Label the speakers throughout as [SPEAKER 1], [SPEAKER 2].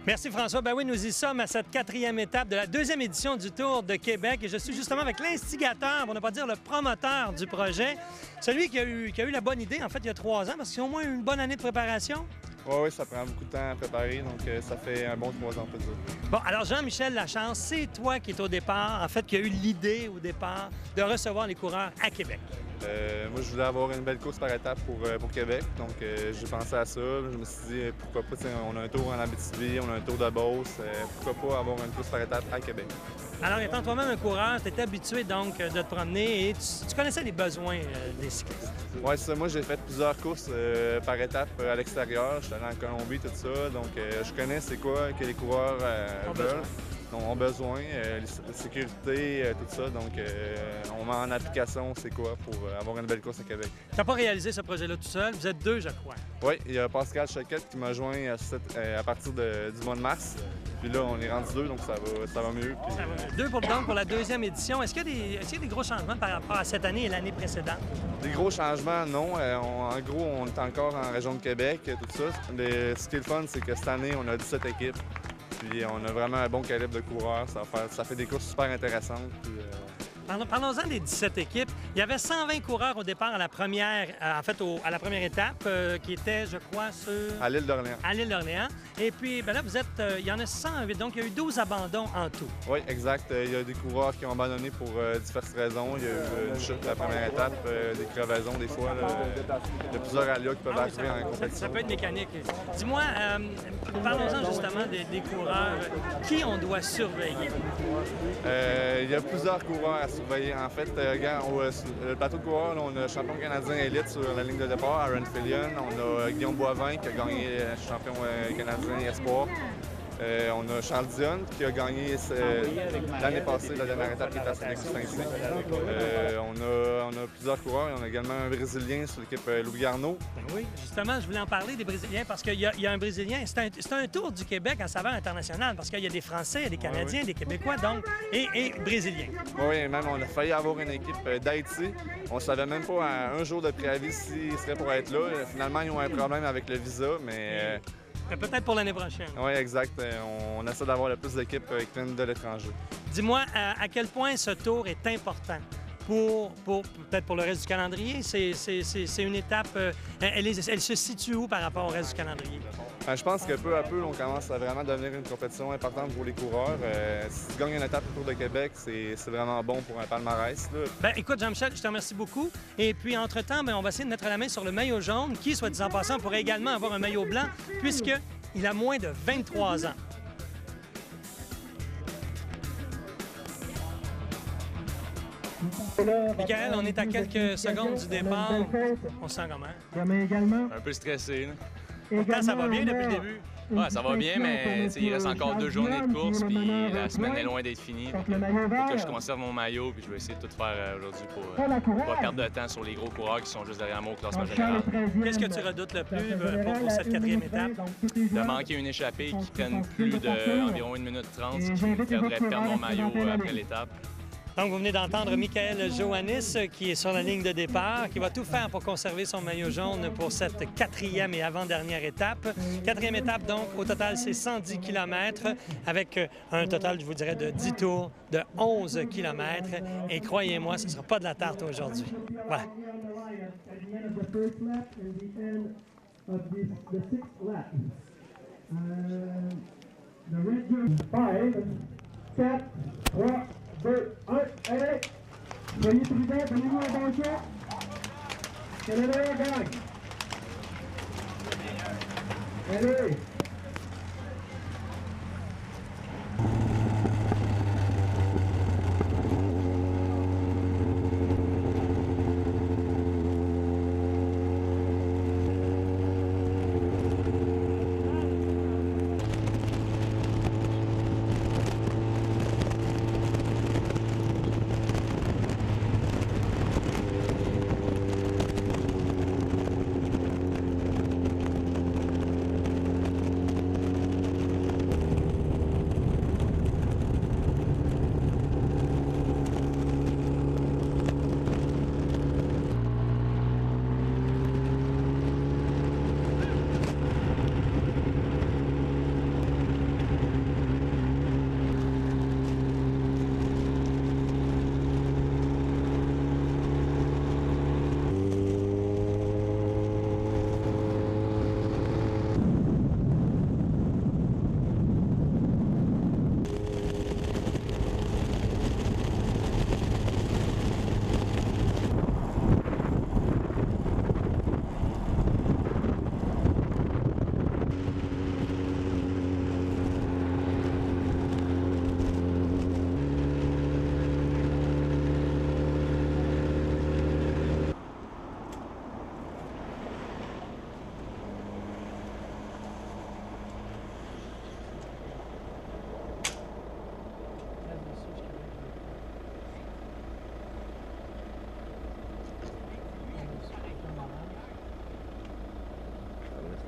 [SPEAKER 1] Merci François. Ben oui, nous y sommes à cette 4e étape de la 2e édition du Tour de Québec et je suis justement avec l'instigateur, pour ne pas dire le promoteur du projet, celui qui a eu la bonne idée en fait il y a 3 ans, parce qu'ils ont au moins une bonne année de préparation.
[SPEAKER 2] Oui, ça prend beaucoup de temps à préparer, donc ça fait un bon 3 ans, on peut dire.
[SPEAKER 1] Bon, alors Jean-Michel Lachance, c'est toi qui es au départ, en fait, qui a eu l'idée au départ de recevoir les coureurs à Québec.
[SPEAKER 2] Moi, je voulais avoir une belle course par étape pour Québec, donc j'ai pensé à ça. Je me suis dit, pourquoi pas, on a un tour en Abitibi, on a un tour de Beauce, pourquoi pas avoir une course par étape à Québec.
[SPEAKER 1] Alors, étant toi-même un coureur, tu étais habitué donc de te promener et tu connaissais les besoins des cyclistes.
[SPEAKER 2] Oui, c'est ça. Moi, j'ai fait plusieurs courses par étape à l'extérieur. J'étais allé en Colombie, tout ça, donc je connais c'est quoi que les coureurs veulent. Donc, ont besoin, la sécurité, tout ça. Donc, on met en application c'est quoi pour avoir une belle course à Québec.
[SPEAKER 1] Tu n'as pas réalisé ce projet-là tout seul. Vous êtes 2, je crois.
[SPEAKER 2] Oui, il y a Pascal Choquette qui m'a joint à partir du mois de mars. Puis là, on est rendu 2, donc ça va mieux. Puis,
[SPEAKER 1] ça va mieux. 2 pour la 2e édition. Est-ce qu'il y a des gros changements par rapport à cette année et l'année précédente?
[SPEAKER 2] Des gros changements, non. En gros, on est encore en région de Québec, tout ça. Mais ce qui est le fun, c'est que cette année, on a 17 équipes. Puis on a vraiment un bon calibre de coureurs. Ça fait des courses super intéressantes. Puis,
[SPEAKER 1] Parlons-en des 17 équipes. Il y avait 120 coureurs au départ à la première, à la première étape, qui était, je crois,
[SPEAKER 2] à l'île d'Orléans.
[SPEAKER 1] À l'île d'Orléans. Et puis, ben là, il y en a 108, donc il y a eu 12 abandons en tout.
[SPEAKER 2] Oui, exact. Il y a des coureurs qui ont abandonné pour diverses raisons. Il y a eu une chute à la première étape, des crevaisons des fois. Il y a plusieurs aléas qui peuvent arriver en compétition.
[SPEAKER 1] Ça peut être mécanique. Dis-moi, parlons-en justement des coureurs. Qui on doit surveiller?
[SPEAKER 2] Il y a plusieurs coureurs à surveiller. En fait, le plateau de coureurs, là, on a le champion canadien élite sur la ligne de départ, Aaron Fillion. On a Guillaume Boivin qui a gagné le champion canadien espoir. On a Charles Dion qui a gagné l'année passée la dernière étape qui était à Saint-Exupéry. On a plusieurs coureurs. On a également un Brésilien sur l'équipe Louis Garneau.
[SPEAKER 1] Oui, justement, je voulais en parler des Brésiliens parce qu'il y a un Brésilien. C'est un tour du Québec en saveur internationale parce qu'il y a des Français, des Canadiens, des Québécois donc, et Brésiliens.
[SPEAKER 2] Oui, même on a failli avoir une équipe d'Haïti. On ne savait même pas à un jour de préavis s'ils seraient pour être là. Finalement, ils ont un problème avec le visa, mais...
[SPEAKER 1] Peut-être pour l'année prochaine.
[SPEAKER 2] Oui, exact. On essaie d'avoir le plus d'équipes qui viennent de l'étranger.
[SPEAKER 1] Dis-moi, à quel point ce tour est important peut-être pour le reste du calendrier? C'est une étape... Elle se situe où par rapport au reste du calendrier?
[SPEAKER 2] Je pense que peu à peu, on commence à vraiment devenir une compétition importante pour les coureurs. Si tu gagnes une étape au Tour de Québec, c'est vraiment bon pour un palmarès.
[SPEAKER 1] Bien, écoute, Jean-Michel, je te remercie beaucoup. Et puis, entre-temps, on va essayer de mettre la main sur le maillot jaune, qui, soit dit en passant, pourrait également avoir un maillot blanc, puisqu'il a moins de 23 ans. Michael, on est à quelques secondes du départ. On se sent comment?
[SPEAKER 3] Un peu stressé. Là.
[SPEAKER 1] Pourtant, ça va bien depuis le début.
[SPEAKER 3] Ouais, ça va bien, mais il reste encore 2 journées de course, puis la semaine est loin d'être finie. Faut que je conserve mon maillot, puis je vais essayer de tout faire aujourd'hui pour pas perdre de temps sur les gros coureurs qui sont juste derrière moi au classement général.
[SPEAKER 1] Qu'est-ce que tu redoutes le plus pour cette 4e étape?
[SPEAKER 3] De manquer une échappée qui prenne plus d'environ 1 minute 30, ce qui me ferait perdre mon maillot après l'étape.
[SPEAKER 1] Donc, vous venez d'entendre Michael Johannis qui est sur la ligne de départ, qui va tout faire pour conserver son maillot jaune pour cette 4e et avant-dernière étape. 4e étape, donc, au total, c'est 110 km avec un total, je vous dirais, de 10 tours de 11 km. Et croyez-moi, ce ne sera pas de la tarte aujourd'hui. Voilà.
[SPEAKER 4] Allez! Soyez prudents, prenez-vous un bon shot. Que le meilleur gagne. Allez!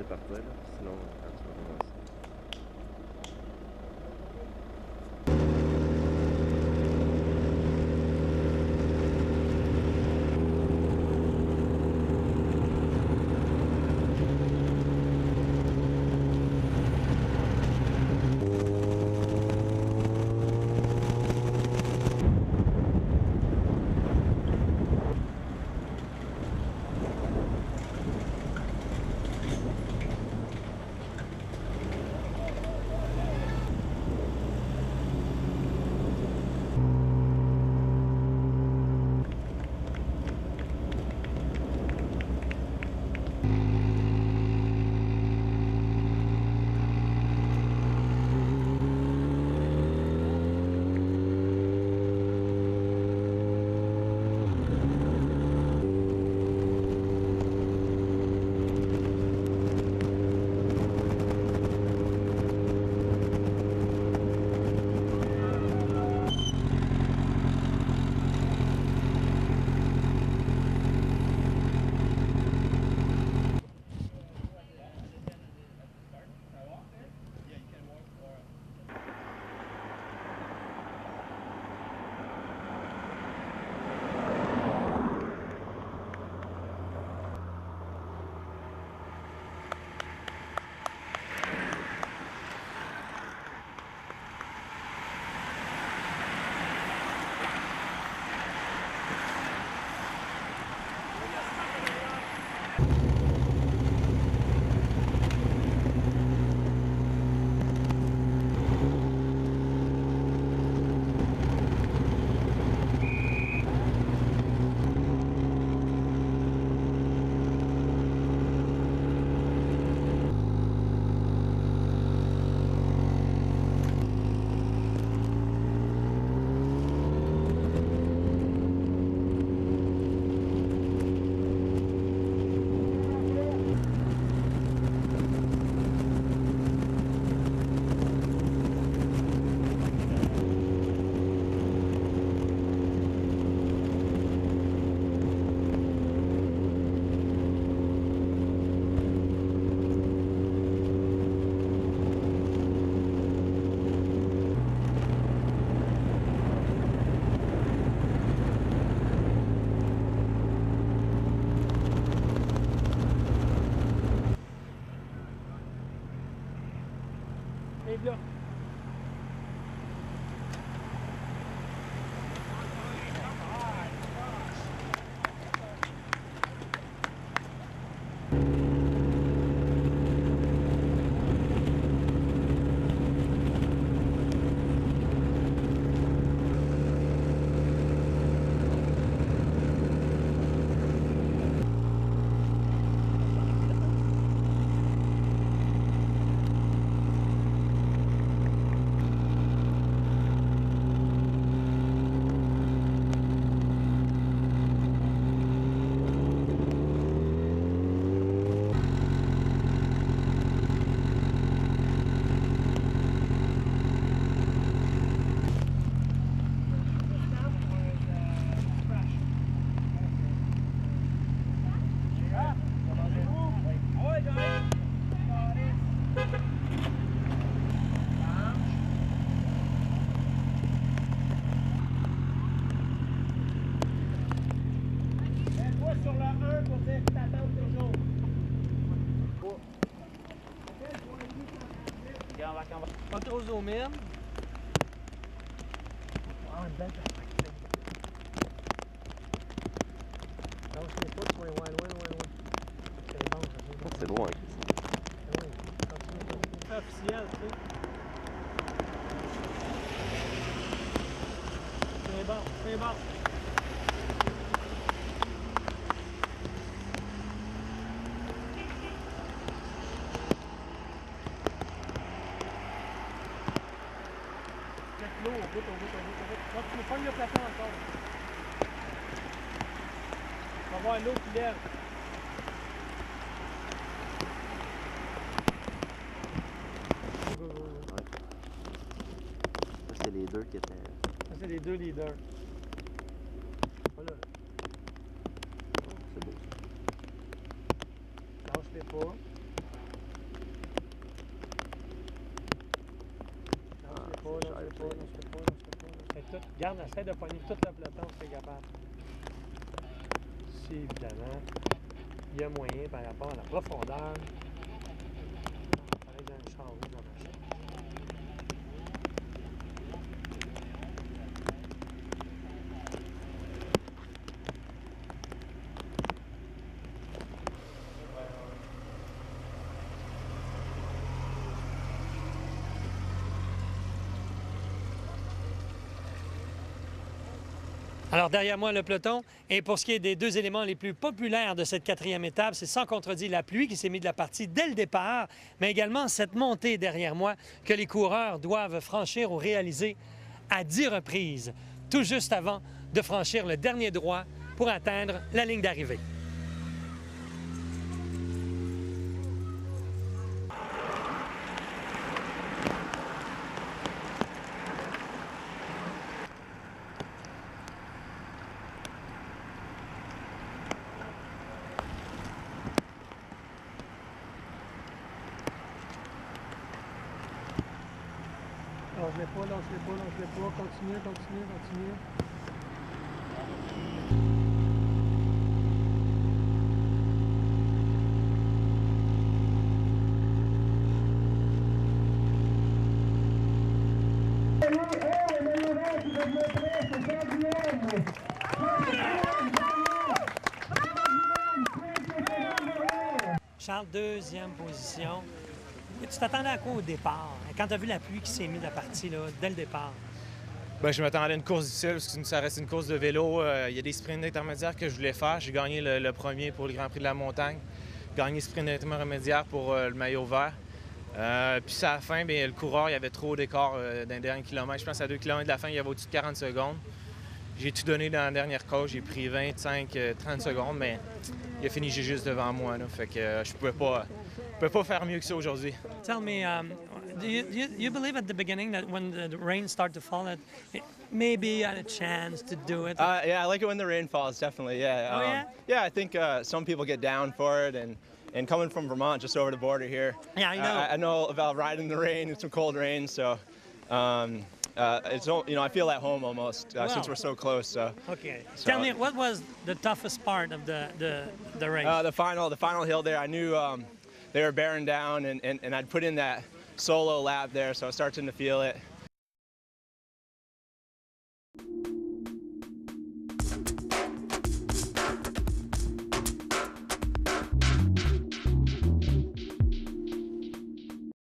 [SPEAKER 5] laisser partir, là. Sinon, quand tu vas commencer.
[SPEAKER 1] Vive là.
[SPEAKER 4] Sur le 1 pour dire que t'attends toujours.
[SPEAKER 1] Pas trop zoom in.
[SPEAKER 4] Ah, une belle perspective. Donc, c'est pas, tu vas loin. C'est bon, ça.
[SPEAKER 5] C'est loin.
[SPEAKER 4] Oui, continue.
[SPEAKER 1] C'est officiel, tu sais. C'est bon, c'est bon.
[SPEAKER 4] L'eau, au bout. Donc, tu me pognes le plateau encore. On va voir l'eau qui lève.
[SPEAKER 5] Ouais. Ça, c'est les deux qui étaient.
[SPEAKER 1] Ça, c'est les deux leaders.
[SPEAKER 4] Voilà.
[SPEAKER 5] C'est beau.
[SPEAKER 4] Lâche-les pas.
[SPEAKER 1] Garde, essaie de poigner tout le peloton si tu es capable. Si, évidemment, il y a moyen par rapport à la profondeur. Il fallait que j'ai un char rouge dans ma chaîne. Alors, derrière moi, le peloton. Et pour ce qui est des deux éléments les plus populaires de cette quatrième étape, c'est sans contredit la pluie qui s'est mise de la partie dès le départ, mais également cette montée derrière moi que les coureurs doivent franchir ou réaliser à 10 reprises, tout juste avant de franchir le dernier droit pour atteindre la ligne d'arrivée. Lâche-les pas, lâche-les pas, lâche-les pas. Continue, continue, continue. Charles, deuxième position. Tu t'attendais à quoi au départ? Quand tu as vu la pluie qui s'est mise de la partie là, dès le départ?
[SPEAKER 6] Bien, je m'attendais à une course difficile parce que ça reste une course de vélo. Il y a des sprints intermédiaires que je voulais faire. J'ai gagné le premier pour le Grand Prix de la montagne. Gagné le sprint intermédiaire pour le maillot vert. Puis à la fin, bien, le coureur, il y avait trop d'écart dans les derniers kilomètres. Je pense à 2 km de la fin, il y avait au-dessus de 40 secondes. J'ai tout donné dans la dernière course. J'ai pris 25-30 secondes, mais il a fini juste devant moi. Là. Fait que je pouvais pas faire mieux que ça aujourd'hui.
[SPEAKER 1] Tell me, do you believe at the beginning that when the rain started to fall, that maybe you had a chance to do it?
[SPEAKER 7] Yeah, I like it when the rain falls, definitely, yeah.
[SPEAKER 1] Oh, yeah?
[SPEAKER 7] Yeah, I think some people get down for it, and coming from Vermont, just over the border here,
[SPEAKER 1] Yeah, I know.
[SPEAKER 7] I know about riding the rain and some cold rain, so it's, you know, I feel at home almost since we're so close. So.
[SPEAKER 1] Okay. Tell me, what was the toughest part of the race?
[SPEAKER 7] The final hill there, I knew they were bearing down, and I'd put in that solo lap there, so I was starting to feel it.